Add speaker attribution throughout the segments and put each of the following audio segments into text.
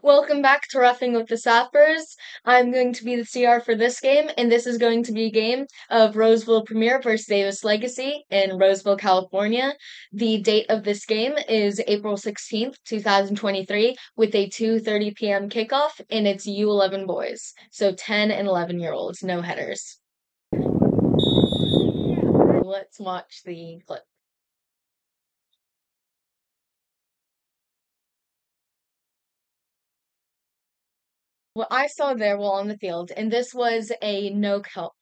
Speaker 1: Welcome back to Roughing with the Sappers. I'm going to be the CR for this game, and this is going to be a game of Roseville Premier versus Davis Legacy in Roseville, California. The date of this game is April 16th, 2023, with a 2:30 p.m. kickoff, and it's U11 Boys, so 10 and 11-year-olds, no headers. Let's watch the clip. What I saw there while on the field, and this was a no call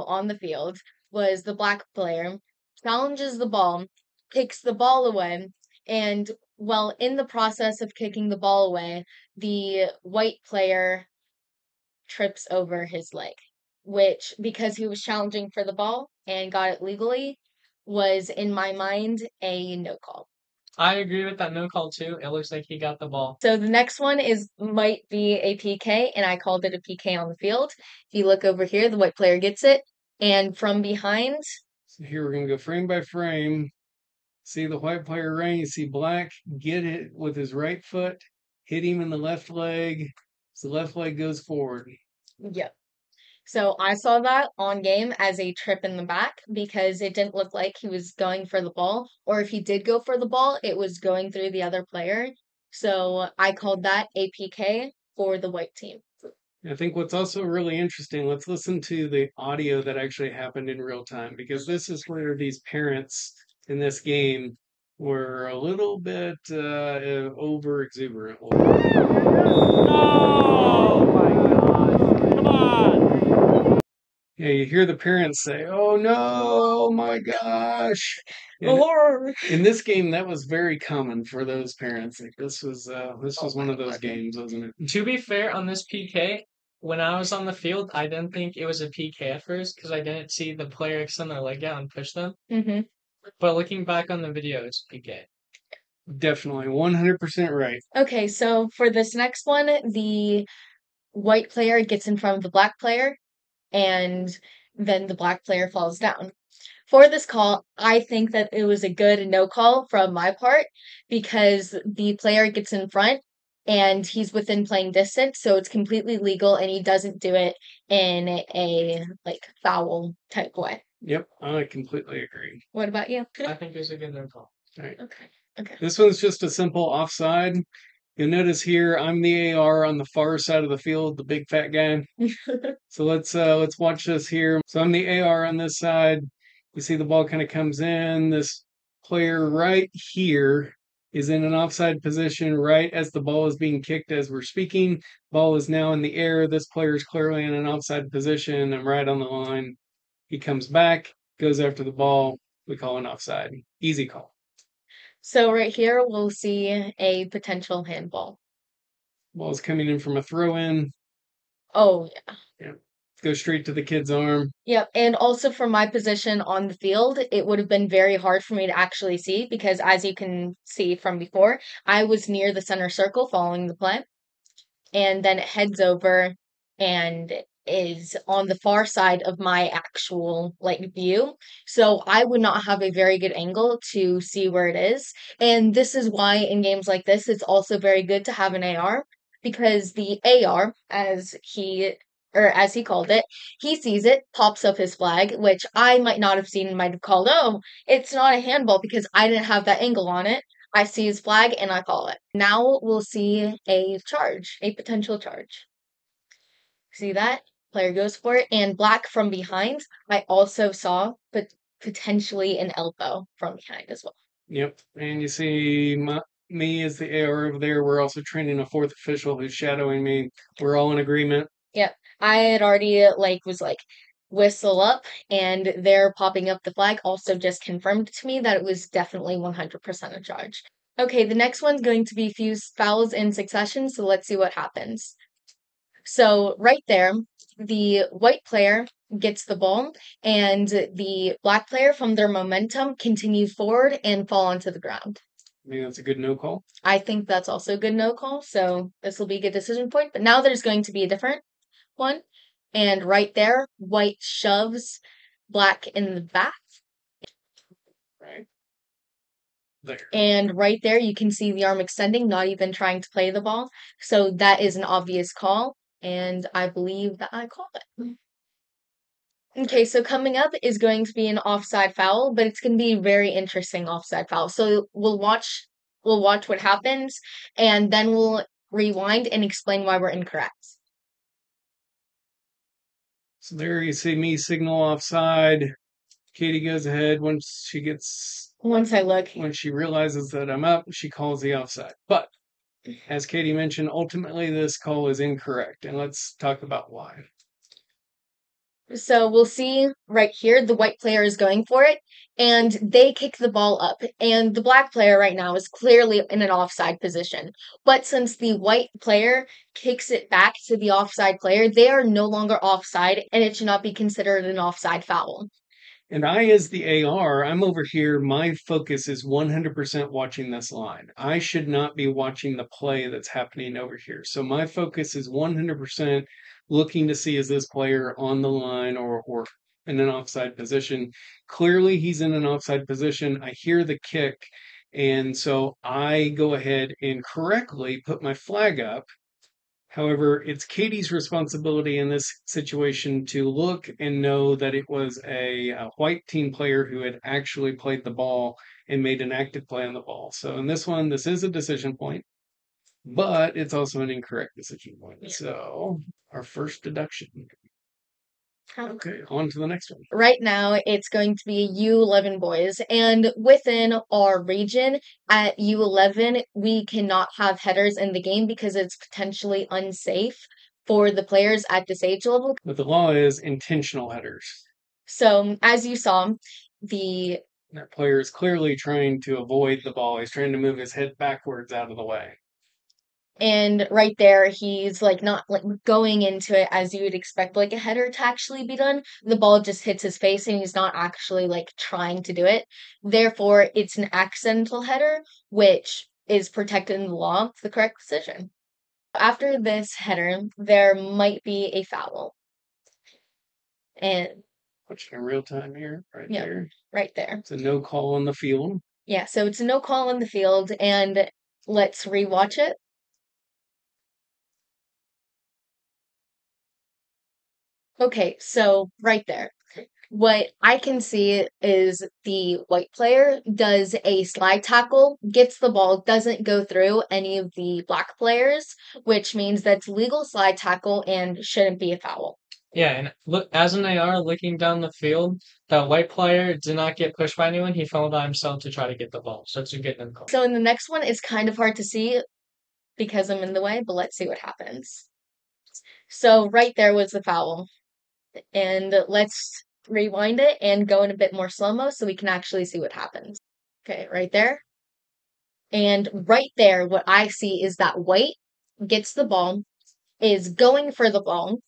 Speaker 1: on the field, was the black player challenges the ball, kicks the ball away, and while in the process of kicking the ball away, the white player trips over his leg, which, because he was challenging for the ball and got it legally, was in my mind a no call.
Speaker 2: I agree with that no call too. It looks like he got the ball.
Speaker 1: So the next one might be a PK, and I called it a PK on the field. If you look over here, the white player gets it, and from behind.
Speaker 3: So here we're going to go frame by frame. See the white player run. You see black get it with his right foot, hit him in the left leg. So the left leg goes forward.
Speaker 1: Yep. So I saw that on game as a trip in the back because it didn't look like he was going for the ball, or if he did go for the ball, it was going through the other player. So I called that a PK for the white team.
Speaker 3: I think what's also really interesting, let's listen to the audio that actually happened in real time, because this is where these parents in this game were a little bit over exuberant.
Speaker 2: Oh my gosh. Come on.
Speaker 3: Yeah, you hear the parents say, "Oh no, oh my gosh." In this game, that was very common for those parents. Like this was one of those games, wasn't it?
Speaker 2: To be fair, on this PK, when I was on the field, I didn't think it was a PK at first because I didn't see the player extend their leg out and push them.
Speaker 1: Mm-hmm.
Speaker 2: But looking back on the video, it's PK.
Speaker 3: Definitely, 100% right.
Speaker 1: Okay, so for this next one, the white player gets in front of the black player, and then the black player falls down. For this call, I think that it was a good no call from my part because the player gets in front and he's within playing distance, so it's completely legal and he doesn't do it in a foul type way.
Speaker 3: Yep, I completely agree.
Speaker 1: What about you?
Speaker 2: I think it was a good no call.
Speaker 3: All right.
Speaker 1: Okay.
Speaker 3: This one's just a simple offside. You'll notice here I'm the AR on the far side of the field, the big fat guy. So let's watch this here. So I'm the AR on this side. You see the ball kind of comes in. This player right here is in an offside position right as the ball is being kicked as we're speaking. Ball is now in the air. This player is clearly in an offside position. I'm right on the line. He comes back, goes after the ball. We call an offside. Easy call.
Speaker 1: So right here, we'll see a potential handball.
Speaker 3: Ball's coming in from a throw in.
Speaker 1: Oh, yeah.
Speaker 3: Yeah. Go straight to the kid's arm.
Speaker 1: Yep. And also from my position on the field, it would have been very hard for me to actually see because as you can see from before, I was near the center circle following the play. And then it heads over and is on the far side of my actual view. So I would not have a very good angle to see where it is. And this is why in games like this, it's also very good to have an AR because the AR, as he called it, he sees it, pops up his flag, which I might not have seen and might have called, oh, it's not a handball because I didn't have that angle on it. I see his flag and I call it. Now we'll see a charge, a potential charge. See that? Player goes for it. And black from behind, I also saw, but potentially an elbow from behind as well.
Speaker 3: Yep. And you see me as the AR over there. We're also training a fourth official who's shadowing me. We're all in agreement.
Speaker 1: Yep. I had already whistle up and they're popping up the flag also just confirmed to me that it was definitely 100% a charge. Okay, the next one's going to be few fouls in succession, so let's see what happens. So right there, the white player gets the ball and the black player from their momentum continue forward and fall onto the ground.
Speaker 3: I think that's a good no call.
Speaker 1: I think that's also a good no call, so this will be a good decision point. But now there's going to be a different one. And right there, white shoves black in the back.
Speaker 3: Right. there.
Speaker 1: And right there, you can see the arm extending, not even trying to play the ball. So that is an obvious call, and I believe that I called it. Okay, so coming up is going to be an offside foul, but it's going to be a very interesting offside foul. So we'll watch what happens, and then we'll rewind and explain why we're incorrect.
Speaker 3: So there you see me signal offside. Katie goes ahead once
Speaker 1: Once I look,
Speaker 3: when she realizes that I'm up, she calls the offside. But as Katie mentioned, ultimately this call is incorrect, and let's talk about why.
Speaker 1: so we'll see right here, the white player is going for it, and they kick the ball up. And the black player right now is clearly in an offside position. But since the white player kicks it back to the offside player, they are no longer offside, and it should not be considered an offside foul.
Speaker 3: And I, as the AR, I'm over here. My focus is 100% watching this line. I should not be watching the play that's happening over here. So my focus is 100% looking to see is this player on the line or in an offside position. Clearly, he's in an offside position. I hear the kick. And so I go ahead and correctly put my flag up. However, it's Katie's responsibility in this situation to look and know that it was a white team player who had actually played the ball and made an active play on the ball. So in this one, this is a decision point, but it's also an incorrect decision point. So our first deduction. Okay, on to the next one.
Speaker 1: Right now, it's going to be U11 Boys, and within our region at U11, we cannot have headers in the game because it's potentially unsafe for the players at this age level.
Speaker 3: But the law is intentional headers.
Speaker 1: So, as you saw, the
Speaker 3: That player is clearly trying to avoid the ball. He's trying to move his head backwards out of the way.
Speaker 1: and right there, he's like not like going into it as you would expect like a header to actually be done. The ball just hits his face and he's not actually like trying to do it. Therefore, it's an accidental header, which is protected in the law. It's the correct decision. After this header, there might be a foul. And
Speaker 3: Watching in real time here, right
Speaker 1: yeah,
Speaker 3: there.
Speaker 1: right there.
Speaker 3: It's a no call on the field.
Speaker 1: Yeah, so it's a no call on the field, and let's rewatch it. Okay, so right there. What I can see is the white player does a slide tackle, gets the ball, doesn't go through any of the black players, which means that's legal slide tackle and shouldn't be a foul.
Speaker 2: Yeah, and look, as an AR looking down the field, that white player did not get pushed by anyone. He fell by himself to try to get the ball. So it's a good call.
Speaker 1: So in the next one, it's kind of hard to see because I'm in the way, but let's see what happens. So right there was the foul. And let's rewind it and go in a bit more slow-mo so we can actually see what happens. Okay, right there. And right there, what I see is that white gets the ball, is going for the ball,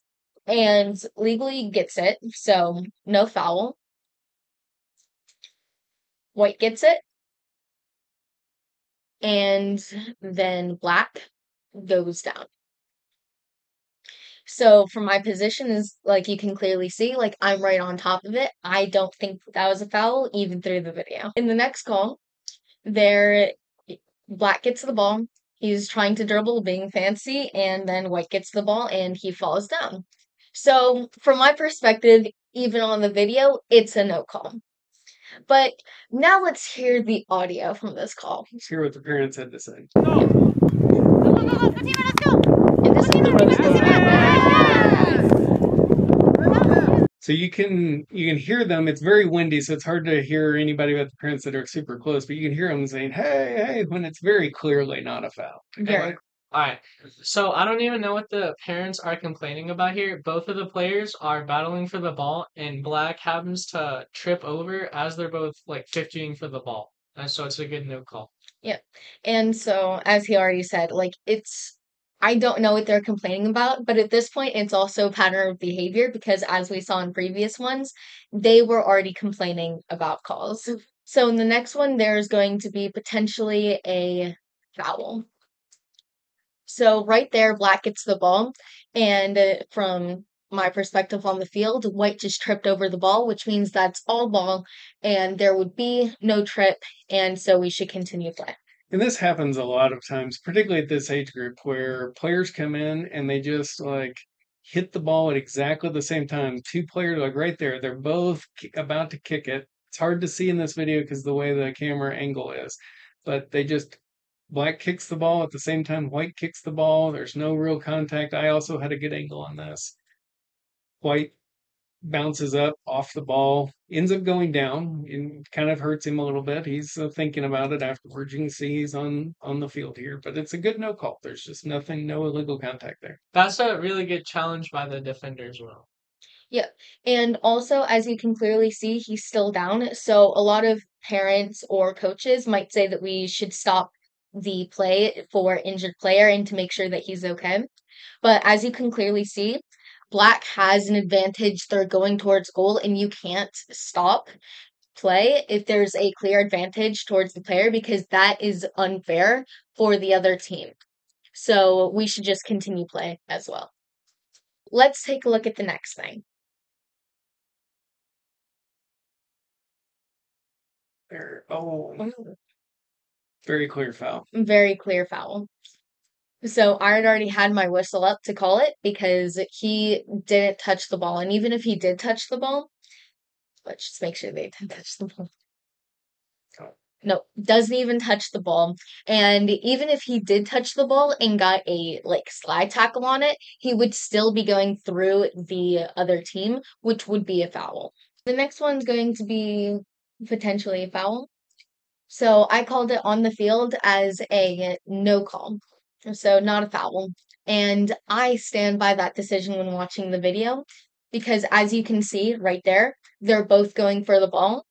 Speaker 1: and legally gets it, so no foul. White gets it, and then black goes down. So from my position is like you can clearly see, like I'm right on top of it. I don't think that was a foul even through the video. In the next call, there black gets the ball. He's trying to dribble, being fancy, and then white gets the ball and he falls down. So from my perspective, even on the video, it's a no call. But now let's hear the audio from this call.
Speaker 3: Let's hear what the parents had to say.
Speaker 1: And this is the
Speaker 3: So you can hear them. It's very windy, so it's hard to hear anybody with the parents that are super close. But you can hear them saying "Hey, hey" when it's very clearly not a foul.
Speaker 1: very
Speaker 2: All right. So I don't even know what the parents are complaining about here. Both of the players are battling for the ball, and black happens to trip over as they're both like 15 for the ball. And so it's a good no call.
Speaker 1: yeah. And so as he already said, like I don't know what they're complaining about, but at this point it's also a pattern of behavior because as we saw in previous ones, they were already complaining about calls. So in the next one, there's going to be potentially a foul. So right there, black gets the ball, and from my perspective on the field, white just tripped over the ball, which means that's all ball and there would be no trip, and so we should continue play.
Speaker 3: And this happens a lot of times, particularly at this age group, where players come in and they just like hit the ball at exactly the same time. Two players, like right there, they're both about to kick it. It's hard to see in this video because the way the camera angle is, but they just black kicks the ball at the same time white kicks the ball. There's no real contact. I also had a good angle on this. White bounces up off the ball, ends up going down, and kind of hurts him a little bit. He's thinking about it afterwards. You can see he's on the field here, but it's a good no call. There's just nothing, no illegal contact there.
Speaker 2: That's a really good challenge by the defender as well.
Speaker 1: Yeah. And also, as you can clearly see, he's still down. So a lot of parents or coaches might say that we should stop the play for injured player and to make sure that he's okay. But as you can clearly see, black has an advantage. They're going towards goal, and you can't stop play if there's a clear advantage towards the player because that is unfair for the other team. So we should just continue play as well. Let's take a look at the next thing.
Speaker 3: There. Oh, very clear foul.
Speaker 1: Very clear foul. So I had already had my whistle up to call it because he didn't touch the ball. And even if he did touch the ball, let's just make sure they didn't touch the ball. No, doesn't even touch the ball. And even if he did touch the ball and got a like slide tackle on it, he would still be going through the other team, which would be a foul. The next one's going to be potentially a foul. So I called it on the field as a no call. So not a foul. And I stand by that decision when watching the video because as you can see right there, they're both going for the ball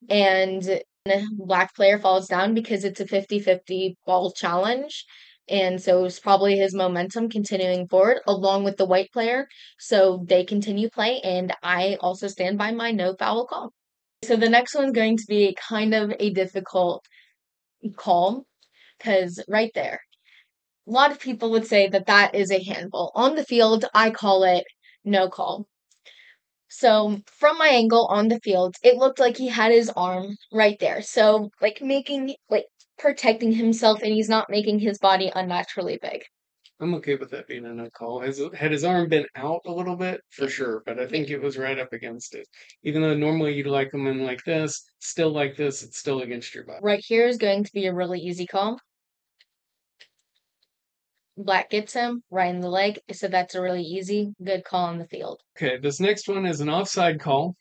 Speaker 1: and the black player falls down because it's a 50-50 ball challenge. And so it's probably his momentum continuing forward along with the white player. So they continue play and I also stand by my no foul call. So the next one's going to be kind of a difficult call because right there, a lot of people would say that that is a handball. On the field, I call it no call. So from my angle on the field, it looked like he had his arm right there. So like protecting himself and he's not making his body unnaturally big.
Speaker 3: I'm okay with that being a no call. Had his arm been out a little bit, for sure, but I think it was right up against it. Even though normally you'd like them in like this, still like this, it's still against your body.
Speaker 1: Right here is going to be a really easy call. Black gets him right in the leg, so that's a really easy, good call on the field.
Speaker 3: Okay, this next one is an offside call.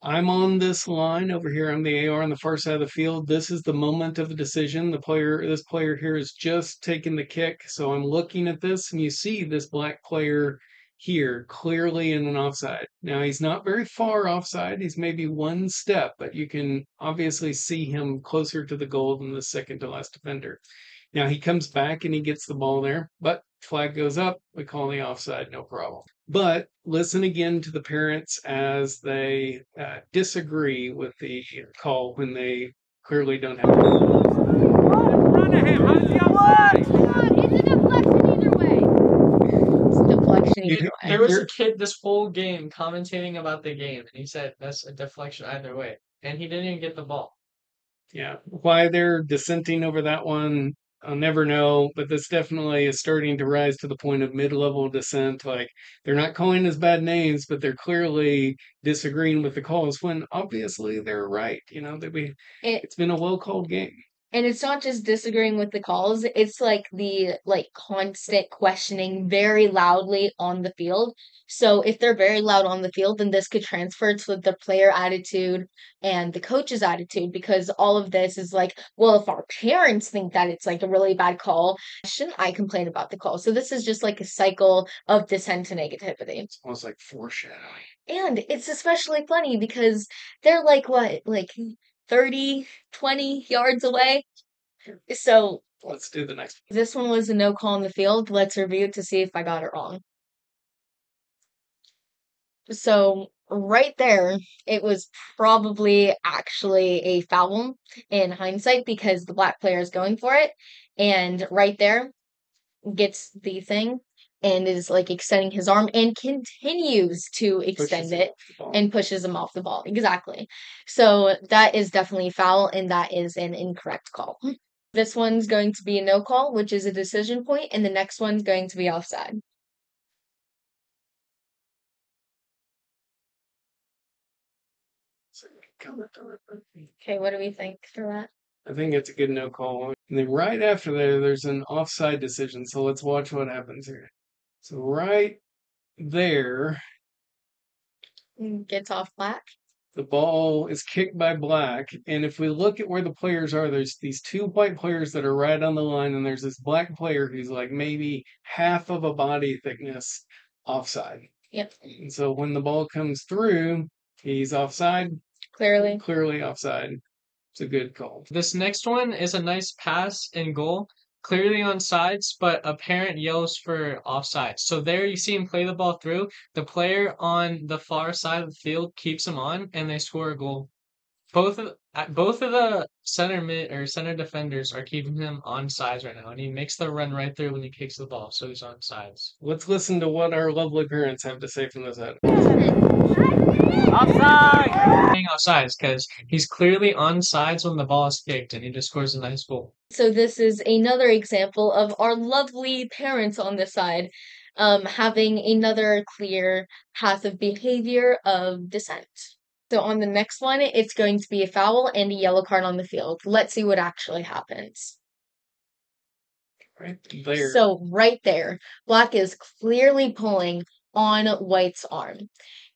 Speaker 3: I'm on this line over here. I'm the AR on the far side of the field. This is the moment of the decision. This player here is just taking the kick. So I'm looking at this and you see this black player here clearly in an offside. Now he's not very far offside. He's maybe one step, but you can obviously see him closer to the goal than the second to last defender. Now he comes back and he gets the ball there, but flag goes up. We call the offside, no problem. But listen again to the parents as they disagree with the call when they clearly don't have.
Speaker 4: Run to him. How does he offside?
Speaker 1: It's a deflection either way. It's a deflection either way.
Speaker 2: There was a kid this whole game commentating about the game, and he said that's a deflection either way, and he didn't even get the ball.
Speaker 3: Yeah, why they're dissenting over that one, I'll never know, but this definitely is starting to rise to the point of mid-level dissent. Like, they're not calling us bad names, but they're clearly disagreeing with the calls when obviously they're right. You know, it's been a well-called game.
Speaker 1: And it's not just disagreeing with the calls, it's like the constant questioning very loudly on the field. So if they're very loud on the field, then this could transfer to the player attitude and the coach's attitude because all of this is like, well, if our parents think that it's like a really bad call, shouldn't I complain about the call? So this is just like a cycle of dissent and negativity.
Speaker 3: It's almost like foreshadowing.
Speaker 1: And it's especially funny because they're like 30, 20 yards away. So
Speaker 3: let's do the next one.
Speaker 1: This one was a no call on the field. Let's review it to see if I got it wrong. So right there, it was probably actually a foul in hindsight because the black player is going for it. And right there gets the thing. and is like extending his arm and continues to extend
Speaker 3: Pushes him
Speaker 1: it
Speaker 3: off the ball.
Speaker 1: and pushes him off the ball. Exactly. So that is definitely foul, and that is an incorrect call. This one's going to be a no call, which is a decision point, and the next one's going to be offside. Okay, what do we think for that?
Speaker 3: I think it's a good no call. And then right after there's an offside decision. So let's watch what happens here. So right there,
Speaker 1: Gets off Black.
Speaker 3: the ball is kicked by Black. And if we look at where the players are, there's these two white players that are right on the line, and there's this black player who's like maybe half of a body thickness offside.
Speaker 1: Yep,
Speaker 3: And so when the ball comes through, he's offside,
Speaker 1: clearly.
Speaker 3: clearly offside. It's a good call.
Speaker 2: This next one is a nice pass and goal, clearly on sides, but a parent yells for offside. So there you see him play the ball through. The player on the far side of the field keeps him on, and they score a goal. Both of the center mid or center defenders are keeping him on sides right now, and he makes the run right through when he kicks the ball, so he's on sides.
Speaker 3: Let's listen to what our lovely parents have to say from this end.
Speaker 4: Offside!
Speaker 2: Playing offsides because he's clearly on sides when the ball is kicked, and he just scores a nice goal.
Speaker 1: So this is another example of our lovely parents on this side having another clear path of behavior of dissent. So on the next one, it's going to be a foul and a yellow card on the field. Let's see what actually happens.
Speaker 3: Right there.
Speaker 1: So right there, Black is clearly pulling on White's arm.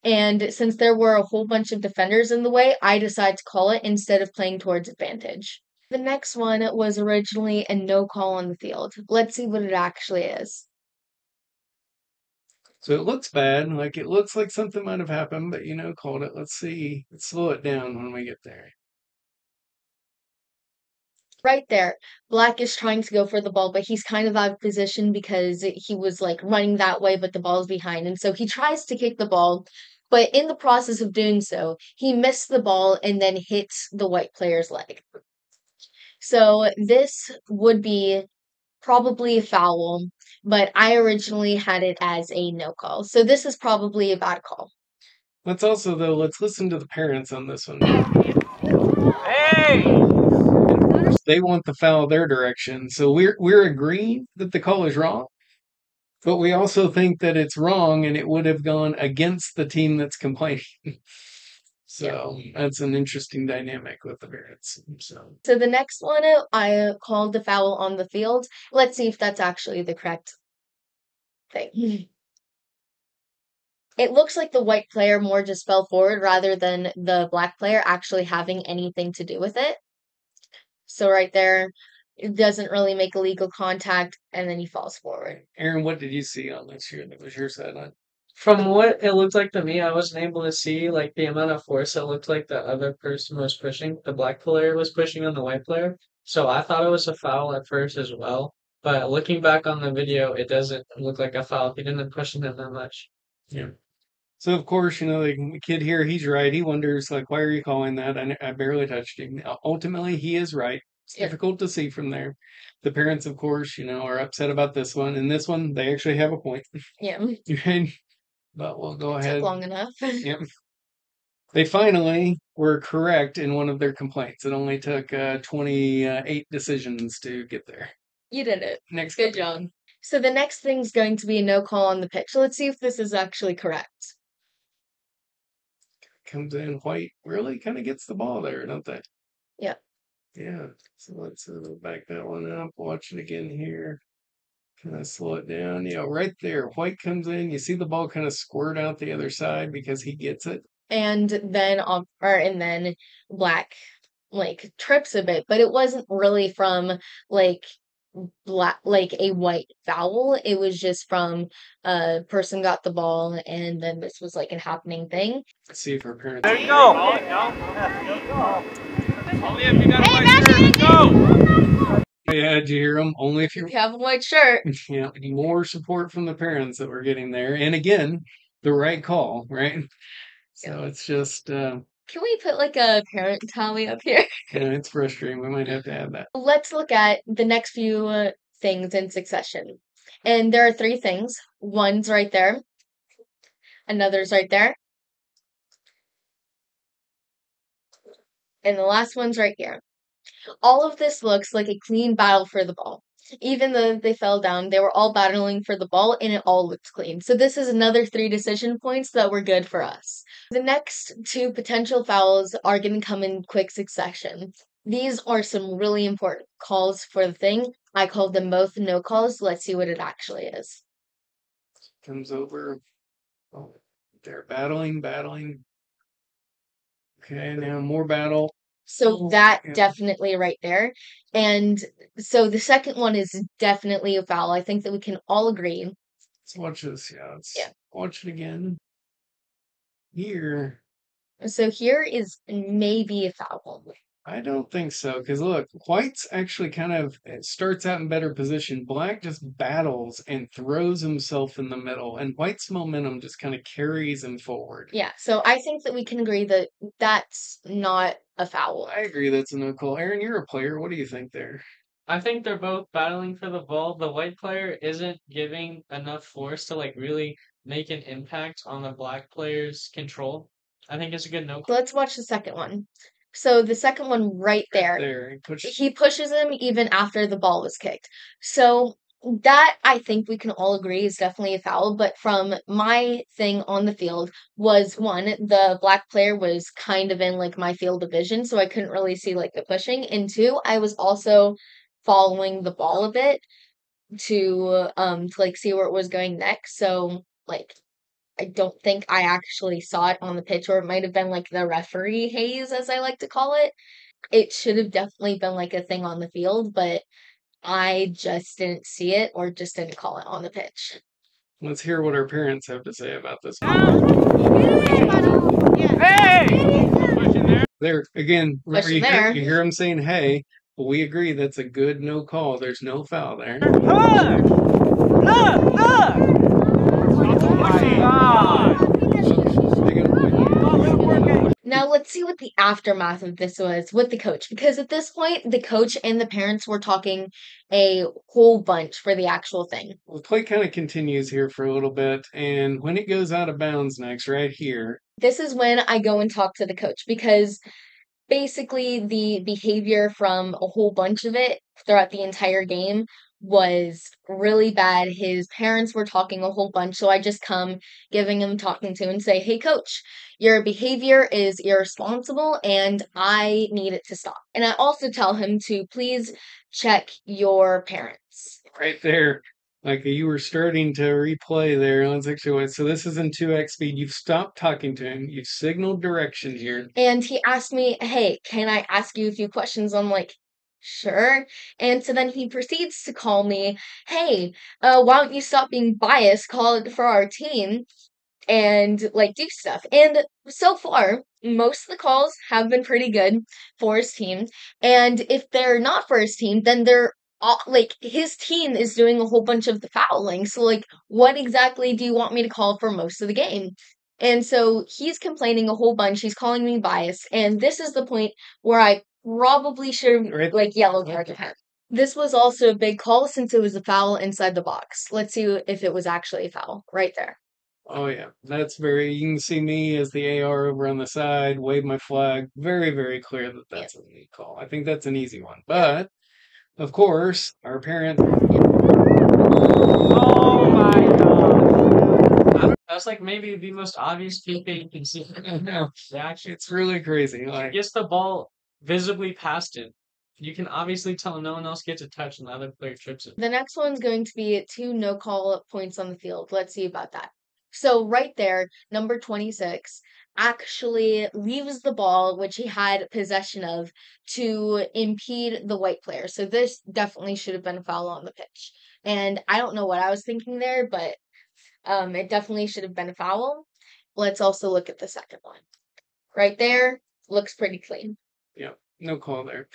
Speaker 1: And since there were a whole bunch of defenders in the way, I decided to call it instead of playing towards advantage. The next one was originally a no call on the field. Let's see what it actually is.
Speaker 3: So it looks bad, like it looks like something might have happened, but called it. Let's see. Let's slow it down when we get there.
Speaker 1: Right there, Black is trying to go for the ball, but he's kind of out of position because he was like running that way, but the ball's behind. And so he tries to kick the ball, but in the process of doing so, he missed the ball and then hits the white player's leg. So this would be probably a foul, but I originally had it as a no call. So this is probably a bad call.
Speaker 3: Let's listen to the parents on this one.
Speaker 4: Hey!
Speaker 3: They want the foul their direction. So we're agreeing that the call is wrong, but we also think that it's wrong and it would have gone against the team that's complaining. So that's an interesting dynamic with the parents. So
Speaker 1: the next one, I called the foul on the field. Let's see if that's actually the correct thing. It looks like the white player more just fell forward rather than the black player actually having anything to do with it. So right there, it doesn't really make illegal contact, and then he falls forward.
Speaker 3: Aaron, what did you see on this here that was your side on?
Speaker 2: From what it looked like to me, I wasn't able to see like the amount of force it looked like the other person was pushing. The black player was pushing on the white player. So I thought it was a foul at first as well. But looking back on the video, it doesn't look like a foul. He didn't push him that much.
Speaker 3: Yeah. So of course, the kid here, he's right. He wonders like, why are you calling that? I barely touched him. Ultimately, he is right. It's difficult to see from there. The parents, of course, are upset about this one. And this one, they actually have a point.
Speaker 1: Yeah.
Speaker 3: But we'll go ahead.
Speaker 1: Took long enough.
Speaker 3: Yep. They finally were correct in one of their complaints. It only took 28 decisions to get there.
Speaker 1: You did it.
Speaker 3: Next.
Speaker 1: Good job. So the next thing's going to be a no call on the pitch. So let's see if this is actually correct.
Speaker 3: Comes in white, really kind of gets the ball there, don't they?
Speaker 1: Yeah.
Speaker 3: Yeah. So let's back that one up. Watch it again here. Kind of slow it down. Yeah, right there. White comes in. You see the ball kind of squirt out the other side because he gets it.
Speaker 1: And then black like trips a bit, but it wasn't really from like black like a white foul. It was just from a person got the ball and then this was like a happening thing.
Speaker 3: Let's see if our parents.
Speaker 4: There you go. Only if you got a white shirt. Go.
Speaker 3: Yeah, did you hear them? Only if
Speaker 1: You have a white shirt.
Speaker 3: Yeah, more support from the parents that we're getting there. And again, the right call, right? So it's just
Speaker 1: Can we put like a parent tally up here?
Speaker 3: yeah, it's frustrating. We might have to add that.
Speaker 1: Let's look at the next few things in succession. And there are three things. One's right there, another's right there, and the last one's right here. All of this looks like a clean battle for the ball. Even though they fell down, they were all battling for the ball and it all looks clean. So this is another 3 decision points that were good for us. The next two potential fouls are going to come in quick succession. These are some really important calls for the thing. I called them both no calls. Let's see what it actually is.
Speaker 3: Comes over. Oh, they're battling. Okay, now more battle.
Speaker 1: So that
Speaker 3: Yeah.
Speaker 1: definitely right there. And so the second one is definitely a foul. I think that we can all agree.
Speaker 3: Let's watch this. Yeah, let's
Speaker 1: Yeah.
Speaker 3: watch it again. Here,
Speaker 1: So here is maybe a foul.
Speaker 3: I don't think so. Because look, White's actually kind of starts out in better position. Black just battles and throws himself in the middle, and White's momentum just kind of carries him forward.
Speaker 1: Yeah, so I think that we can agree that that's not a foul.
Speaker 3: I agree that's a no call. Aaron, you're a player. What do you think there?
Speaker 2: I think they're both battling for the ball. The white player isn't giving enough force to like really make an impact on the black player's control. I think it's a good no.
Speaker 1: Let's watch the second one. So the second one right there,
Speaker 3: There,
Speaker 1: he pushes him even after the ball was kicked. So that I think we can all agree is definitely a foul. But from my thing on the field was one, the black player was kind of in like my field of vision, so I couldn't really see like the pushing. And two, I was also following the ball a bit to like see where it was going next. So like I don't think I actually saw it on the pitch, or it might have been like the referee haze, as I like to call it. It should have definitely been like a thing on the field, but I just didn't see it or just didn't call it on the pitch.
Speaker 3: Let's hear what our parents have to say about this one.
Speaker 4: Hey! Pushing there.
Speaker 3: There, again, remember
Speaker 1: Pushing there.
Speaker 3: you hear him saying, hey, but we agree that's a good no call. There's no foul there.
Speaker 4: Push! Look! Look! Oh my God!
Speaker 1: Now let's see what the aftermath of this was with the coach, because at this point, the coach and the parents were talking a whole bunch for the actual thing.
Speaker 3: Well, the play kind of continues here for a little bit, and when it goes out of bounds next, right here,
Speaker 1: This is when I go and talk to the coach because basically the behavior from a whole bunch of it throughout the entire game was really bad. His parents were talking a whole bunch, so I just come giving him talking to and say, "Hey coach, your behavior is irresponsible and I need it to stop." And I also tell him to please check your parents.
Speaker 3: right there, like you were starting to replay there. Let's actually wait. So this is in 2x speed. You've stopped talking to him. You've signaled direction here.
Speaker 1: And he asked me, "Hey, can I ask you a few questions?" I'm like, "Sure." And so then he proceeds to call me, "Hey, why don't you stop being biased, call it for our team, and like do stuff." And so far, most of the calls have been pretty good for his team. And if they're not for his team, then they're all, like his team is doing a whole bunch of the fouling. So like, what exactly do you want me to call for most of the game? And so he's complaining a whole bunch. He's calling me biased, and this is the point where I probably should have
Speaker 3: Right.
Speaker 1: like yellow carded him. This was also a big call since it was a foul inside the box. Let's see if it was actually a foul right there.
Speaker 3: Oh yeah, that's very. You can see me as the AR over on the side, wave my flag. Very, very clear that that's a lead call. I think that's an easy one. But of course, our parent.
Speaker 4: Oh my God!
Speaker 2: That's like maybe the most obvious PK you can see.
Speaker 3: No,
Speaker 2: Reaction.
Speaker 3: it's really crazy. Like,
Speaker 2: Gets the ball visibly past it. You can obviously tell no one else gets a touch and the other player trips it.
Speaker 1: The next one's going to be 2 no call points on the field. Let's see about that. So right there, number 26 actually leaves the ball, which he had possession of, to impede the white player. So this definitely should have been a foul on the pitch. And I don't know what I was thinking there, but it definitely should have been a foul. Let's also look at the second one. Right there, looks pretty clean.
Speaker 3: yeah, no call there.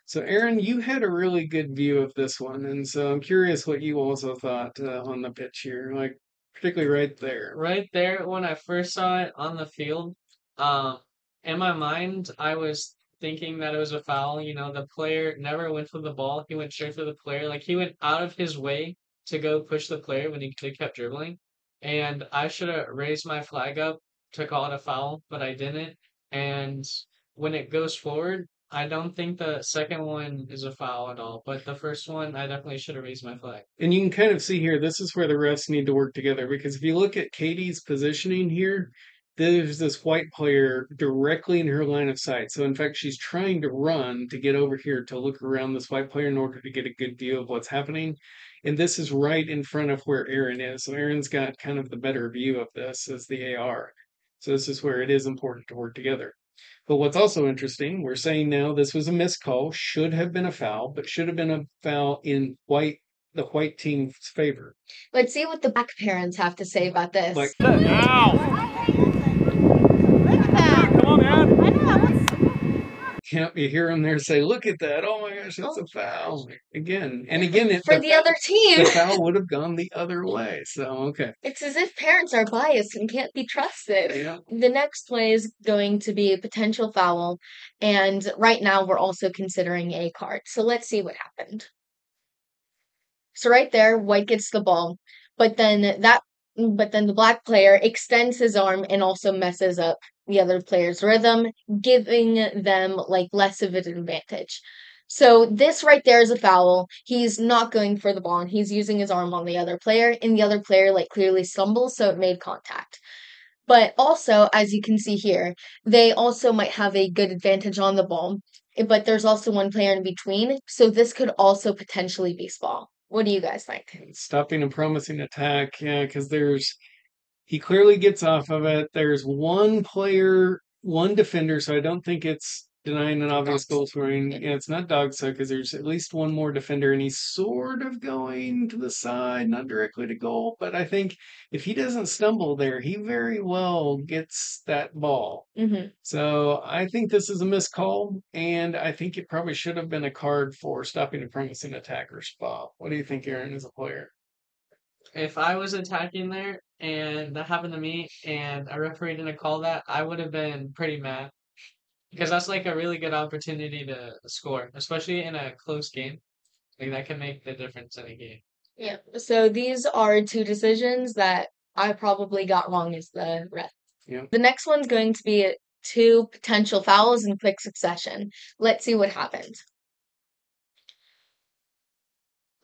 Speaker 3: So, Aaron, you had a really good view of this one, and so I'm curious what you also thought on the pitch here, like particularly right there.
Speaker 2: Right there, when I first saw it on the field, um, in my mind, I was thinking that it was a foul. You know, the player never went for the ball. He went straight for the player. Like he went out of his way to go push the player when he kept dribbling. And I should have raised my flag up to call it a foul, but I didn't. And when it goes forward, I don't think the second one is a foul at all, but the first one, I definitely should have raised my flag.
Speaker 3: And you can kind of see here, this is where the refs need to work together because if you look at Katie's positioning here, there's this white player directly in her line of sight. So, in fact, she's trying to run to get over here to look around this white player in order to get a good view of what's happening. And this is right in front of where Aaron is. So, Aaron's got kind of the better view of this as the AR. So, this is where it is important to work together. But what's also interesting, we're saying now this was a missed call, should have been a foul, but should have been a foul in the white team's favor.
Speaker 1: Let's see what the black parents have to say about this.
Speaker 3: Like,
Speaker 4: Come on, man.
Speaker 3: you hear them there say, "Look at that! Oh my gosh, that's a foul again!" And again,
Speaker 1: for the other team,
Speaker 3: the foul would have gone the other way. So okay,
Speaker 1: it's as if parents are biased and can't be trusted.
Speaker 3: yeah.
Speaker 1: The next play is going to be a potential foul, and right now we're also considering a card. So let's see what happened. So right there, White gets the ball, but then the black player extends his arm and also messes up the other player's rhythm, giving them like less of an advantage. So this right there is a foul. He's not going for the ball and he's using his arm on the other player, and the other player like clearly stumbles, so it made contact. But also, as you can see here, they also might have a good advantage on the ball, but there's also one player in between, so this could also potentially be small. What do you guys think?
Speaker 3: Stopping a promising attack, yeah, because he clearly gets off of it. There's one player, one defender, so I don't think it's denying an obvious goal scoring. Yeah, it's not dog so because there's at least one more defender, and he's sort of going to the side, not directly to goal. But I think if he doesn't stumble there, he very well gets that ball.
Speaker 1: Mm-hmm.
Speaker 3: So I think this is a missed call, and I think it probably should have been a card for stopping a promising attack or spot. What do you think, Aaron, as a player?
Speaker 2: If I was attacking there and that happened to me and a referee didn't call that, I would have been pretty mad. Because that's like a really good opportunity to score, especially in a close game. Like that can make the difference in a game.
Speaker 1: Yeah. So these are two decisions that I probably got wrong as the ref.
Speaker 3: Yeah.
Speaker 1: The next one's going to be two potential fouls in quick succession. Let's see what happens.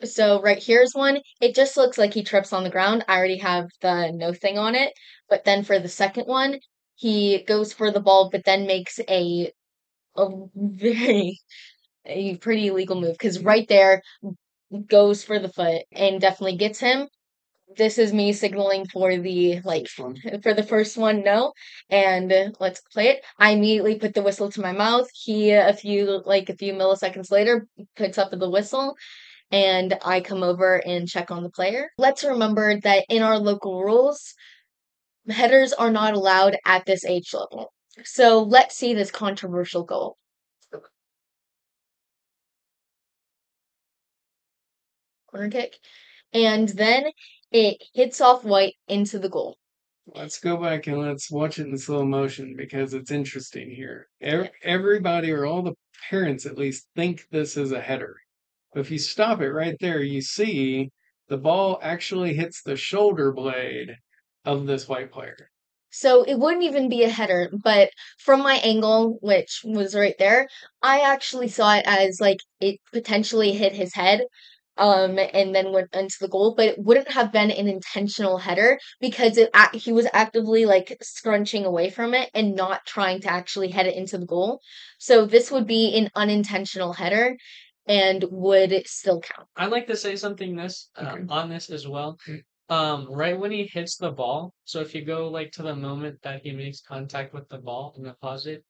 Speaker 1: So right here's one. It just looks like he trips on the ground. I already have the no thing on it. But then for the second one, he goes for the ball, but then makes a pretty illegal move because right there goes for the foot and definitely gets him. This is me signaling for the for the first one, no, and let's play it. I immediately put the whistle to my mouth. He a few milliseconds later puts up the whistle, and I come over and check on the player. Let's remember that in our local rules, headers are not allowed at this age level. So let's see this controversial goal. Corner kick. And then it hits off White into the goal.
Speaker 3: Let's go back and let's watch it in slow motion because it's interesting here. Everybody, or all the parents at least, think this is a header. But if you stop it right there, you see the ball actually hits the shoulder blade of this white player.
Speaker 1: So it wouldn't even be a header, but from my angle, which was right there, I actually saw it as like it potentially hit his head, and then went into the goal, but it wouldn't have been an intentional header because he was actively like scrunching away from it and not trying to actually head it into the goal. So this would be an unintentional header and would still count.
Speaker 2: I'd like to say something on this as well. Right when he hits the ball, so if you go like to the moment that he makes contact with the ball and deposit,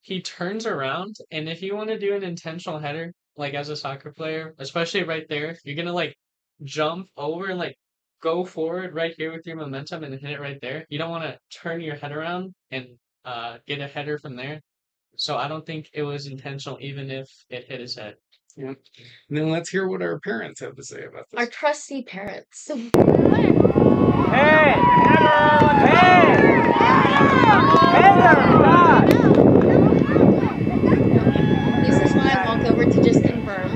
Speaker 2: he turns around, and if you want to do an intentional header, like as a soccer player, especially right there, you're gonna like jump over, like go forward right here with your momentum and hit it right there. You don't want to turn your head around and get a header from there. So I don't think it was intentional, even if it hit his head.
Speaker 3: Yeah. And then let's hear what our parents have to say about this.
Speaker 1: Our trusty parents.
Speaker 4: Hey! Hey!
Speaker 1: This is why I walk over to just confirm.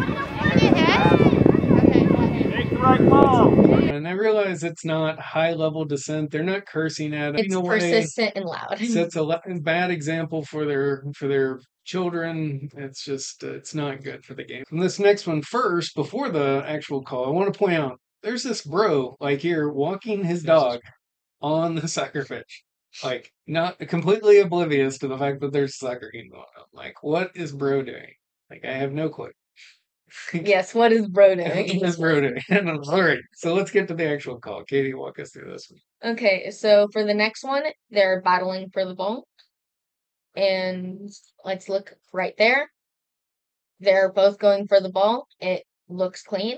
Speaker 4: strike ball.
Speaker 3: And I realize it's not high-level dissent. They're not cursing at it.
Speaker 1: It's
Speaker 3: In a way,
Speaker 1: persistent and loud.
Speaker 3: sets a bad example for their children. It's just it's not good for the game. And this next one first, before the actual call, I want to point out there's this bro like here walking his dog on the soccer pitch, like not completely oblivious to the fact that there's a soccer game going on. Like, what is bro doing? Like, I have no clue.
Speaker 1: Yes, what is bro
Speaker 3: What
Speaker 1: doing?
Speaker 3: is bro doing? All right, so let's get to the actual call. Katie, walk us through this one.
Speaker 1: Okay, so for the next one, they're battling for the ball. And let's look right there. They're both going for the ball. It looks clean.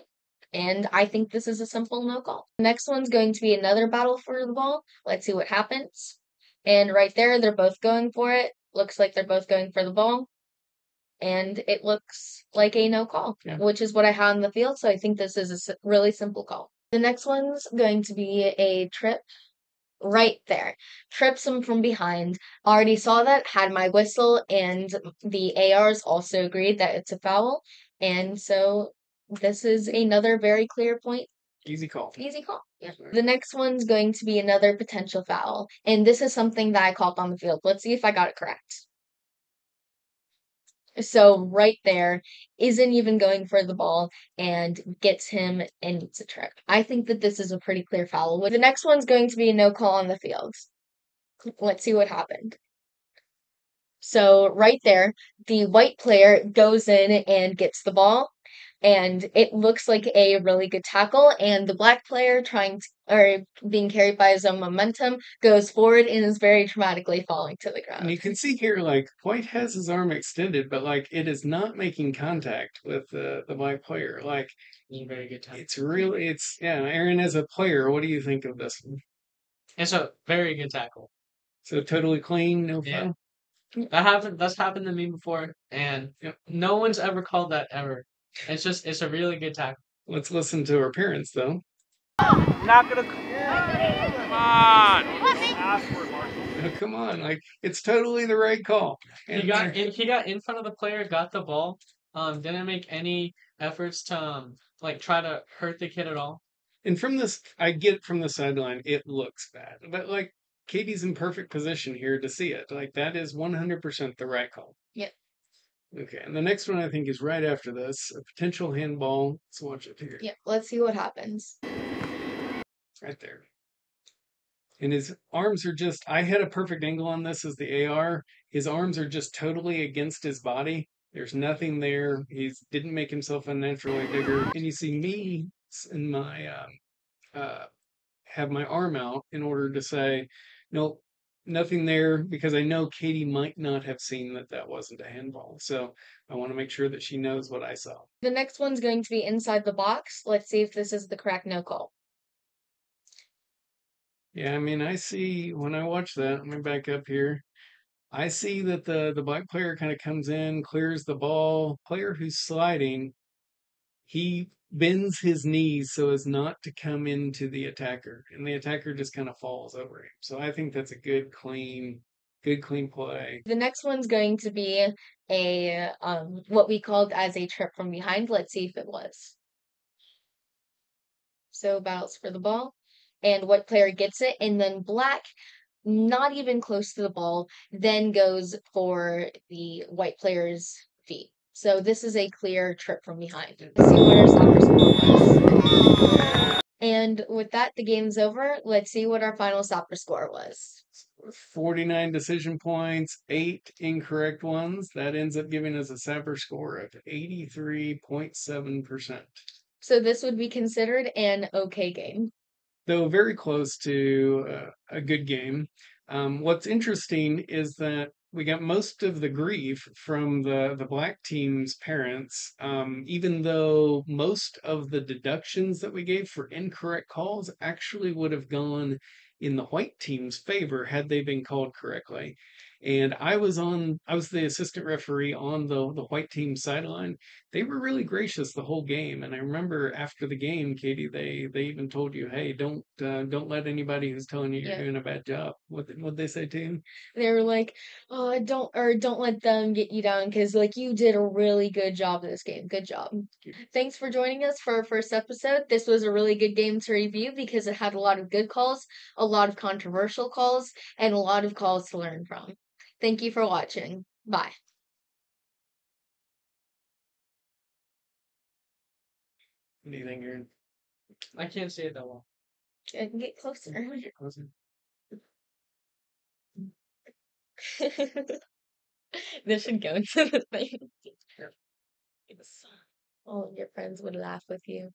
Speaker 1: And I think this is a simple no call. The next one's going to be another battle for the ball. Let's see what happens. And right there, they're both going for it. Looks like they're both going for the ball. And it looks like a no call,
Speaker 3: Yeah.
Speaker 1: which is what I had on the field. So I think this is a really simple call. The next one's going to be a trip right there. Trips him from behind. Already saw that, had my whistle, and the ARs also agreed that it's a foul. And so this is another very clear point.
Speaker 3: Easy call.
Speaker 1: Easy call. Yeah.
Speaker 3: Right.
Speaker 1: The next one's going to be another potential foul. And this is something that I called on the field. Let's see if I got it correct. So right there, isn't even going for the ball and gets him and it's a trip. I think that this is a pretty clear foul. The next one's going to be a no call on the field. Let's see what happened. So right there, the white player goes in and gets the ball, and it looks like a really good tackle. And the black player being carried by his own momentum goes forward and is very dramatically falling to the
Speaker 3: And
Speaker 1: ground.
Speaker 3: you can see here, like, White has his arm extended, but, like, it is not making contact with the black player. Like,
Speaker 2: Very good time.
Speaker 3: yeah, Aaron, as a player, what do you think of this one?
Speaker 2: It's a very good tackle.
Speaker 3: So totally clean, no
Speaker 2: Yeah.
Speaker 3: foul?
Speaker 2: That's happened to me before, and no one's ever called that ever. It's a really good tackle.
Speaker 3: Let's listen to our parents, though.
Speaker 4: Not gonna. Come on. Ask for it, Marshall.
Speaker 3: Oh, come on, like, it's totally the right call.
Speaker 2: He got in front of the player, got the ball, didn't make any efforts to like try to hurt the kid at all.
Speaker 3: And from this, I get from the sideline, it looks bad. But, like, Katie's in perfect position here to see it. Like, that is 100% the right call.
Speaker 1: Yep.
Speaker 3: Okay, and the next one I think is right after this, a potential handball. Let's watch it here.
Speaker 1: Yep, let's see what happens.
Speaker 3: Right there. And his arms are just, I had a perfect angle on this as the AR. His arms are just totally against his body. There's nothing there. He didn't make himself unnaturally bigger. And you see me in my, have my arm out in order to say, nope, nothing there, because I know Katie might not have seen that wasn't a handball. So I want to make sure that she knows what I saw.
Speaker 1: The next one's going to be inside the box. Let's see if this is the correct no call.
Speaker 3: Yeah, I mean, I see when I watch that, let me back up here. I see that the black player kind of comes in, clears the ball. Player who's sliding, he bends his knees so as not to come into the attacker, and the attacker just kind of falls over him. So I think that's a good clean play.
Speaker 1: The next one's going to be a what we called as a trip from behind. Let's see if it was. So battles for the ball, and white player gets it, and then black, not even close to the ball, then goes for the white player's feet. So this is a clear trip from behind. Let's see what our soccer score was. And with that, the game's over. Let's see what our final soccer score was.
Speaker 3: 49 decision points, 8 incorrect ones. That ends up giving us a soccer score of 83.7%.
Speaker 1: So this would be considered an okay game.
Speaker 3: Though very close to a good game. What's interesting is that we got most of the grief from the black team's parents, even though most of the deductions that we gave for incorrect calls actually would have gone in the white team's favor had they been called correctly. And I was the assistant referee on the white team sideline. They were really gracious the whole game. And I remember after the game, Katie, they even told you, hey, don't let anybody who's telling you you're
Speaker 1: Yeah.
Speaker 3: doing a bad job. What they say to you?
Speaker 1: They were like, "Oh, don't let them get you down because like you did a really good job in this game. Good job." Thanks for joining us for our first episode. This was a really good game to review because it had a lot of good calls, a lot of controversial calls, and a lot of calls to learn from. Thank you for watching. Bye.
Speaker 3: What do you think, Aaron?
Speaker 2: I can't say it that well.
Speaker 1: Get closer.
Speaker 3: Get closer.
Speaker 1: This should go into the thing. All of your friends would laugh with you.